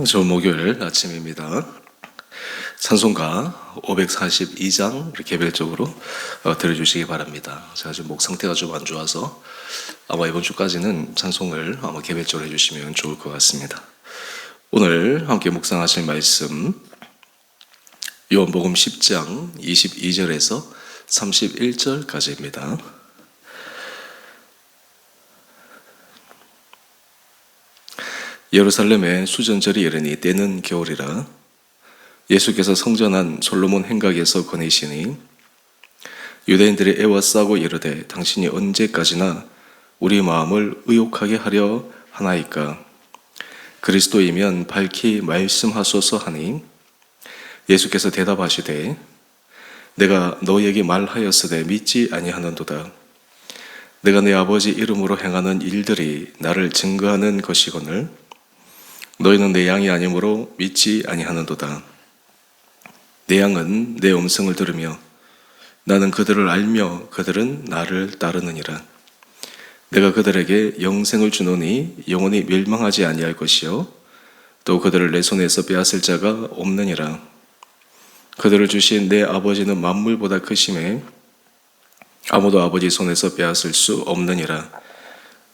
좋은 목요일 아침입니다. 찬송가 542장 개별적으로 들어주시기 바랍니다. 제가 지금 목 상태가 좀 안 좋아서 아마 이번 주까지는 찬송을 아마 개별적으로 해주시면 좋을 것 같습니다. 오늘 함께 묵상하실 말씀 요한복음 10장 22절에서 31절까지입니다. 예루살렘에 수전절이 이르니 때는 겨울이라 예수께서 성전한 솔로몬 행각에서 거니시니 유대인들이 애워싸고 이르되 당신이 언제까지나 우리 마음을 의욕하게 하려 하나이까 그리스도이면 밝히 말씀하소서 하니 예수께서 대답하시되 내가 너에게 말하였으되 믿지 아니하는도다. 내가 내 아버지 이름으로 행하는 일들이 나를 증거하는 것이거늘 너희는 내 양이 아니므로 믿지 아니하는도다. 내 양은 내 음성을 들으며 나는 그들을 알며 그들은 나를 따르느니라. 내가 그들에게 영생을 주노니 영원히 멸망하지 아니할 것이요 또 그들을 내 손에서 빼앗을 자가 없느니라. 그들을 주신 내 아버지는 만물보다 크심에 아무도 아버지 손에서 빼앗을 수 없느니라.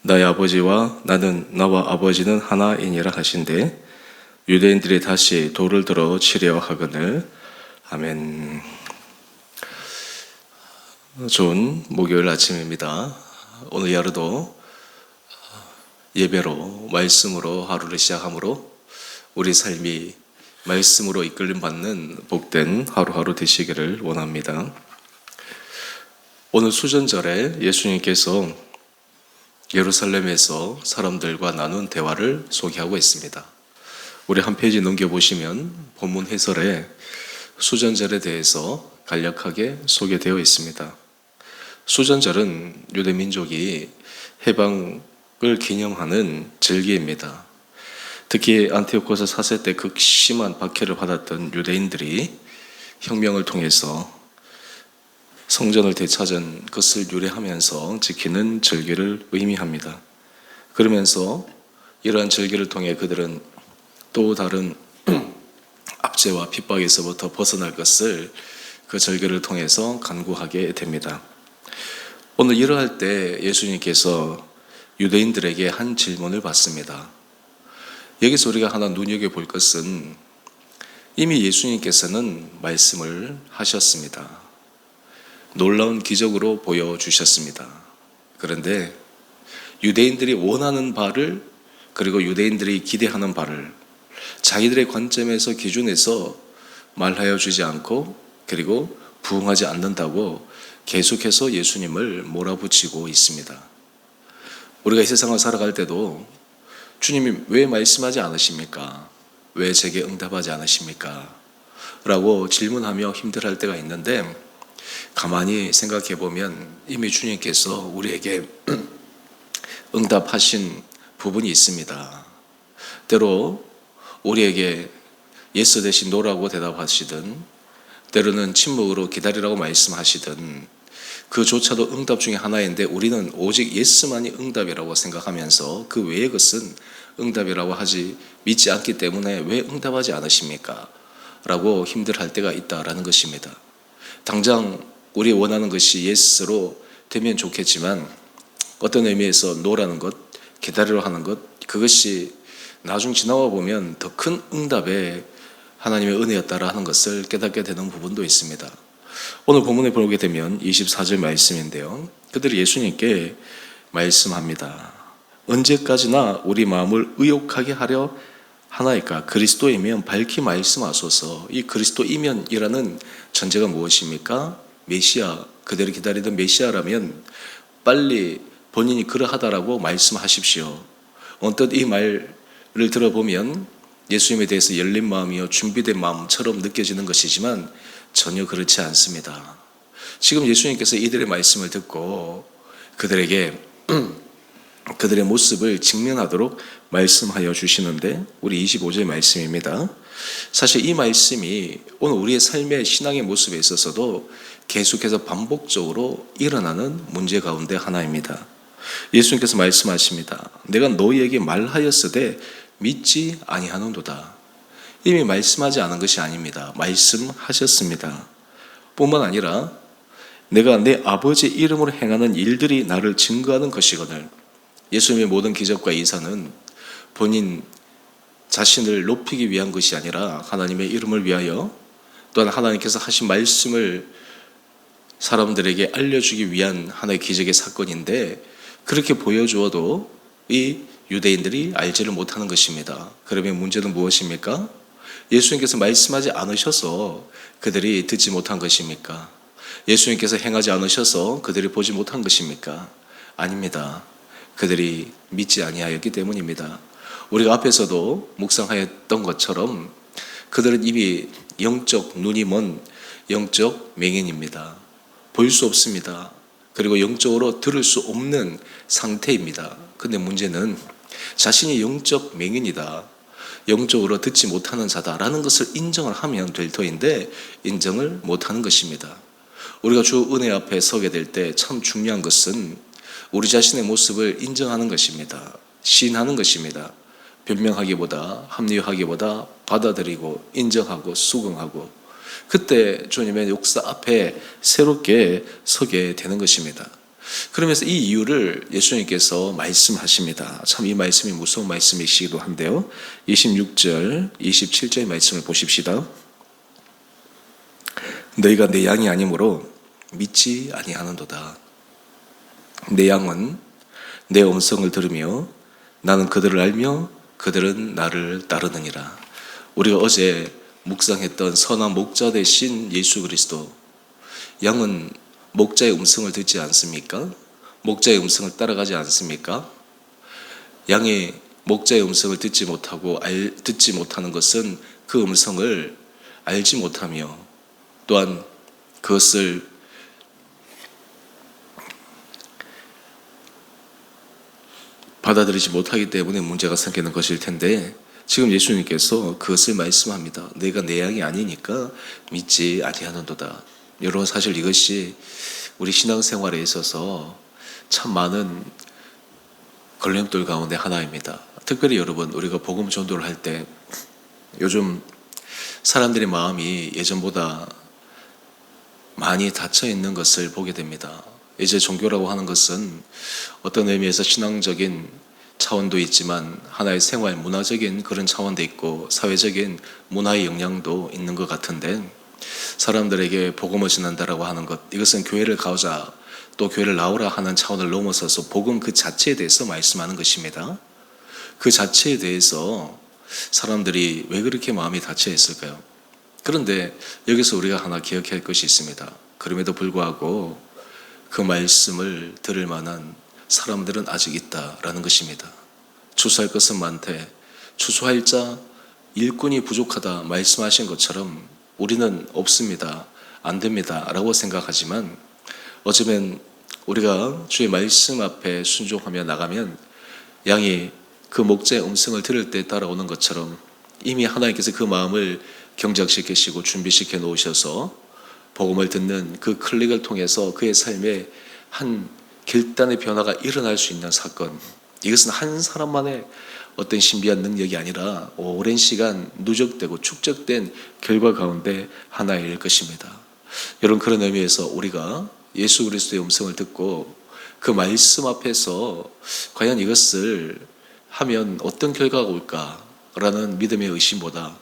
나의 아버지와 나는 나와 아버지는 하나이니라 하신대 유대인들이 다시 돌을 들어 치려 하거늘. 아멘. 좋은 목요일 아침입니다. 오늘 하루도 예배로 말씀으로 하루를 시작함으로 우리 삶이 말씀으로 이끌림 받는 복된 하루하루 되시기를 원합니다. 오늘 수전절에 예수님께서 예루살렘에서 사람들과 나눈 대화를 소개하고 있습니다. 우리 한 페이지 넘겨보시면 본문 해설에 수전절에 대해서 간략하게 소개되어 있습니다. 수전절은 유대 민족이 해방을 기념하는 절기입니다. 특히 안티오코스 사세 때 극심한 박해를 받았던 유대인들이 혁명을 통해서 성전을 되찾은 것을 유래하면서 지키는 절기를 의미합니다. 그러면서 이러한 절기를 통해 그들은 또 다른 압제와 핍박에서부터 벗어날 것을 그 절기를 통해서 간구하게 됩니다. 오늘 이러할 때 예수님께서 유대인들에게 한 질문을 받습니다. 여기서 우리가 하나 눈여겨볼 것은 이미 예수님께서는 말씀을 하셨습니다. 놀라운 기적으로 보여주셨습니다. 그런데 유대인들이 원하는 바를 그리고 유대인들이 기대하는 바를 자기들의 관점에서 기준에서 말하여 주지 않고 그리고 부응하지 않는다고 계속해서 예수님을 몰아붙이고 있습니다. 우리가 이 세상을 살아갈 때도 주님이 왜 말씀하지 않으십니까? 왜 제게 응답하지 않으십니까? 라고 질문하며 힘들어할 때가 있는데 가만히 생각해 보면 이미 주님께서 우리에게 응답하신 부분이 있습니다. 때로 우리에게 예스 대신 노라고 대답하시든 때로는 침묵으로 기다리라고 말씀하시든 그조차도 응답 중에 하나인데 우리는 오직 예스만이 응답이라고 생각하면서 그 외의 것은 응답이라고 하지 믿지 않기 때문에 왜 응답하지 않으십니까? 라고 힘들어할 때가 있다라는 것입니다. 당장 우리 원하는 것이 예스로 되면 좋겠지만 어떤 의미에서 노라는 것, 기다리려 하는 것, 그것이 나중 지나와 보면 더 큰 응답에 하나님의 은혜였다라 하는 것을 깨닫게 되는 부분도 있습니다. 오늘 본문에 보게 되면 24절 말씀인데요. 그들이 예수님께 말씀합니다. 언제까지나 우리 마음을 의욕하게 하려 하나이까 그리스도이면 밝히 말씀하소서. 이 그리스도이면이라는 전제가 무엇입니까? 메시아, 그들이 기다리던 메시아라면 빨리 본인이 그러하다라고 말씀하십시오. 언뜻 이 말을 들어보면 예수님에 대해서 열린 마음이요 준비된 마음처럼 느껴지는 것이지만 전혀 그렇지 않습니다. 지금 예수님께서 이들의 말씀을 듣고 그들에게 그들의 모습을 직면하도록 말씀하여 주시는데 우리 25절 말씀입니다. 사실 이 말씀이 오늘 우리의 삶의 신앙의 모습에 있어서도 계속해서 반복적으로 일어나는 문제 가운데 하나입니다. 예수님께서 말씀하십니다. 내가 너희에게 말하였으되 믿지 아니하는도다. 이미 말씀하지 않은 것이 아닙니다. 말씀하셨습니다. 뿐만 아니라 내가 내 아버지 이름으로 행하는 일들이 나를 증거하는 것이거늘. 예수님의 모든 기적과 이사는 본인 자신을 높이기 위한 것이 아니라 하나님의 이름을 위하여, 또한 하나님께서 하신 말씀을 사람들에게 알려주기 위한 하나의 기적의 사건인데, 그렇게 보여주어도 이 유대인들이 알지를 못하는 것입니다. 그러면 문제는 무엇입니까? 예수님께서 말씀하지 않으셔서 그들이 듣지 못한 것입니까? 예수님께서 행하지 않으셔서 그들이 보지 못한 것입니까? 아닙니다. 그들이 믿지 아니하였기 때문입니다. 우리가 앞에서도 묵상하였던 것처럼 그들은 이미 영적 눈이 먼 영적 맹인입니다. 볼 수 없습니다. 그리고 영적으로 들을 수 없는 상태입니다. 근데 문제는 자신이 영적 맹인이다, 영적으로 듣지 못하는 자다라는 것을 인정을 하면 될 터인데 인정을 못하는 것입니다. 우리가 주 은혜 앞에 서게 될 때 참 중요한 것은 우리 자신의 모습을 인정하는 것입니다. 시인하는 것입니다. 변명하기보다, 합리화하기보다 받아들이고 인정하고 수긍하고, 그때 주님의 역사 앞에 새롭게 서게 되는 것입니다. 그러면서 이 이유를 예수님께서 말씀하십니다. 참 이 말씀이 무서운 말씀이시기도 한데요. 26절, 27절의 말씀을 보십시다. 너희가 내 양이 아니므로 믿지 아니하는도다. 내 양은 내 음성을 들으며 나는 그들을 알며 그들은 나를 따르느니라. 우리가 어제 묵상했던 선한 목자 되신 예수 그리스도, 양은 목자의 음성을 듣지 않습니까? 목자의 음성을 따라가지 않습니까? 양이 목자의 음성을 듣지 못하는 것은 그 음성을 알지 못하며, 또한 그것을 받아들이지 못하기 때문에 문제가 생기는 것일 텐데, 지금 예수님께서 그것을 말씀합니다. 내가 내 양이 아니니까 믿지 아니하는도다. 여러분, 사실 이것이 우리 신앙생활에 있어서 참 많은 걸림돌 가운데 하나입니다. 특별히 여러분, 우리가 복음 전도를 할 때 요즘 사람들의 마음이 예전보다 많이 닫혀 있는 것을 보게 됩니다. 이제 종교라고 하는 것은 어떤 의미에서 신앙적인 차원도 있지만 하나의 생활 문화적인 그런 차원도 있고 사회적인 문화의 영향도 있는 것 같은데, 사람들에게 복음을 전한다라고 하는 것, 이것은 교회를 가오자, 또 교회를 나오라 하는 차원을 넘어서서 복음 그 자체에 대해서 말씀하는 것입니다. 그 자체에 대해서 사람들이 왜 그렇게 마음이 닫혀 있을까요? 그런데 여기서 우리가 하나 기억해야 할 것이 있습니다. 그럼에도 불구하고 그 말씀을 들을 만한 사람들은 아직 있다라는 것입니다. 추수할 것은 많되 추수할 자 일꾼이 부족하다 말씀하신 것처럼 우리는 없습니다, 안 됩니다 라고 생각하지만, 어쩌면 우리가 주의 말씀 앞에 순종하며 나가면 양이 그 목자의 음성을 들을 때 따라오는 것처럼 이미 하나님께서 그 마음을 경작시키시고 준비시켜 놓으셔서 복음을 듣는 그 클릭을 통해서 그의 삶에 한 결단의 변화가 일어날 수 있는 사건, 이것은 한 사람만의 어떤 신비한 능력이 아니라 오랜 시간 누적되고 축적된 결과 가운데 하나일 것입니다. 여러분, 그런 의미에서 우리가 예수 그리스도의 음성을 듣고 그 말씀 앞에서 과연 이것을 하면 어떤 결과가 올까라는 믿음의 의심보다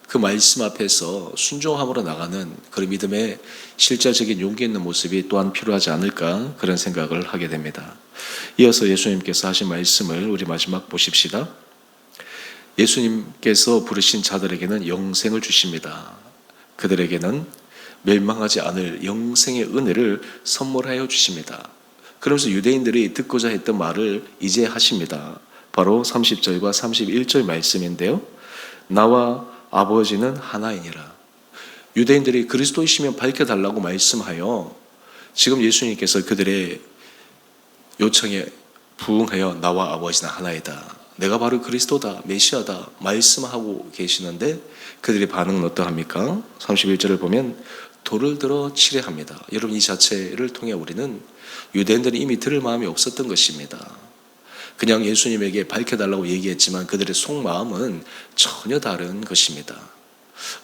그 말씀 앞에서 순종함으로 나가는 그런 믿음의 실제적인 용기 있는 모습이 또한 필요하지 않을까, 그런 생각을 하게 됩니다. 이어서 예수님께서 하신 말씀을 우리 마지막 보십시다. 예수님께서 부르신 자들에게는 영생을 주십니다. 그들에게는 멸망하지 않을 영생의 은혜를 선물하여 주십니다. 그러면서 유대인들이 듣고자 했던 말을 이제 하십니다. 바로 30절과 31절 말씀인데요. 나와 아버지는 하나이니라. 유대인들이 그리스도이시면 밝혀달라고 말씀하여 지금 예수님께서 그들의 요청에 부응하여 나와 아버지는 하나이다, 내가 바로 그리스도다, 메시아다 말씀하고 계시는데 그들의 반응은 어떠합니까? 31절을 보면 돌을 들어 치려 합니다. 여러분, 이 자체를 통해 우리는 유대인들이 이미 들을 마음이 없었던 것입니다. 그냥 예수님에게 밝혀달라고 얘기했지만 그들의 속마음은 전혀 다른 것입니다.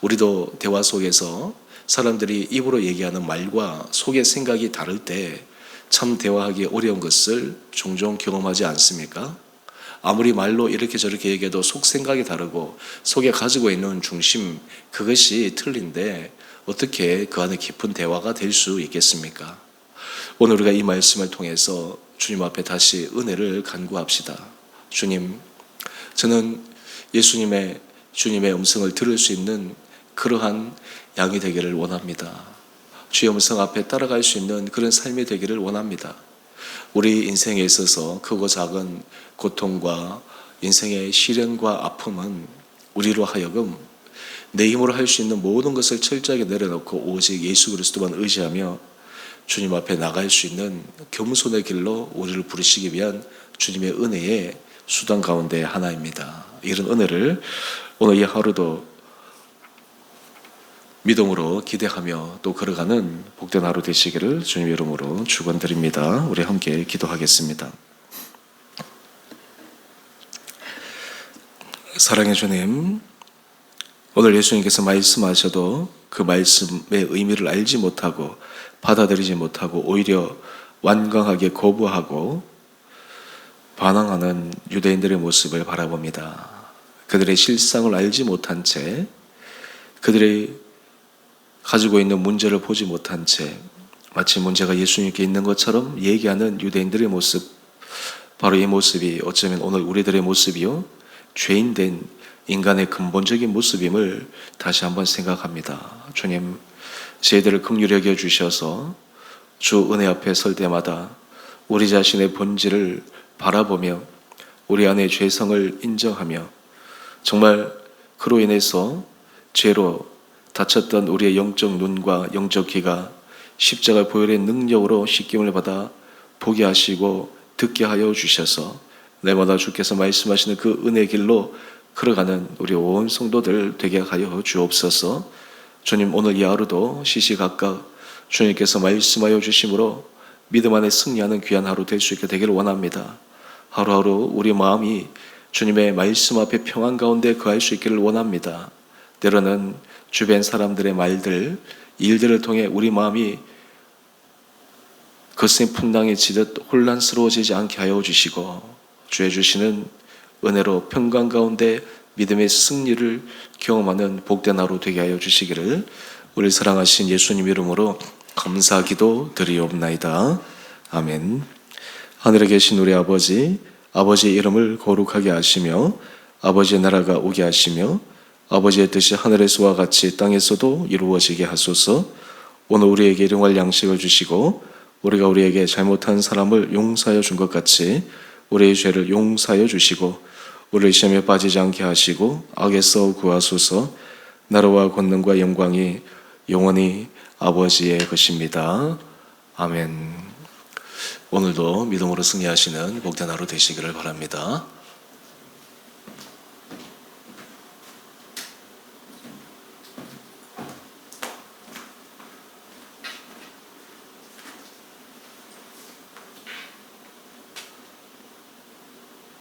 우리도 대화 속에서 사람들이 입으로 얘기하는 말과 속의 생각이 다를 때 참 대화하기 어려운 것을 종종 경험하지 않습니까? 아무리 말로 이렇게 저렇게 얘기해도 속 생각이 다르고 속에 가지고 있는 중심, 그것이 틀린데 어떻게 그 안에 깊은 대화가 될 수 있겠습니까? 오늘 우리가 이 말씀을 통해서 주님 앞에 다시 은혜를 간구합시다. 주님, 저는 주님의 음성을 들을 수 있는 그러한 양이 되기를 원합니다. 주의 음성 앞에 따라갈 수 있는 그런 삶이 되기를 원합니다. 우리 인생에 있어서 크고 작은 고통과 인생의 시련과 아픔은 우리로 하여금 내 힘으로 할 수 있는 모든 것을 철저하게 내려놓고 오직 예수 그리스도만 의지하며 주님 앞에 나갈 수 있는 겸손의 길로 우리를 부르시기 위한 주님의 은혜의 수단 가운데 하나입니다. 이런 은혜를 오늘 이 하루도 믿음으로 기대하며 또 걸어가는 복된 하루 되시기를 주님의 이름으로 축원드립니다. 우리 함께 기도하겠습니다. 사랑의 주님, 오늘 예수님께서 말씀하셔도 그 말씀의 의미를 알지 못하고 받아들이지 못하고 오히려 완강하게 거부하고 반항하는 유대인들의 모습을 바라봅니다. 그들의 실상을 알지 못한 채, 그들의 가지고 있는 문제를 보지 못한 채 마치 문제가 예수님께 있는 것처럼 얘기하는 유대인들의 모습, 바로 이 모습이 어쩌면 오늘 우리들의 모습이요, 죄인된 인간의 근본적인 모습임을 다시 한번 생각합니다. 주님, 저희들을 긍휼히 여겨 주셔서 주 은혜 앞에 설 때마다 우리 자신의 본질을 바라보며 우리 안의 죄성을 인정하며 정말 그로 인해서 죄로 다쳤던 우리의 영적 눈과 영적 귀가 십자가 보혈의 능력으로 씻김을 받아 보게 하시고 듣게 하여 주셔서 날마다 주께서 말씀하시는 그 은혜 길로 걸어가는 우리 온 성도들 되게 하여 주옵소서. 주님, 오늘 이 하루도 시시각각 주님께서 말씀하여 주심으로 믿음 안에 승리하는 귀한 하루 될 수 있게 되기를 원합니다. 하루하루 우리 마음이 주님의 말씀 앞에 평안 가운데 거할 수 있기를 원합니다. 때로는 주변 사람들의 말들, 일들을 통해 우리 마음이 거센 풍랑에지듯 혼란스러워지지 않게 하여 주시고 주의 주시는 은혜로 평강 가운데 믿음의 승리를 경험하는 복된 하루 되게 하여 주시기를 우리 사랑하신 예수님 이름으로 감사기도 드리옵나이다. 아멘. 하늘에 계신 우리 아버지, 아버지의 이름을 거룩하게 하시며 아버지의 나라가 오게 하시며 아버지의 뜻이 하늘에서와 같이 땅에서도 이루어지게 하소서. 오늘 우리에게 일용할 양식을 주시고 우리가 우리에게 잘못한 사람을 용서하여 준 것 같이 우리의 죄를 용서하여 주시고 우리를 시험에 빠지지 않게 하시고 악에서 구하소서. 나라와 권능과 영광이 영원히 아버지의 것입니다. 아멘. 오늘도 믿음으로 승리하시는 복된 하루 되시기를 바랍니다.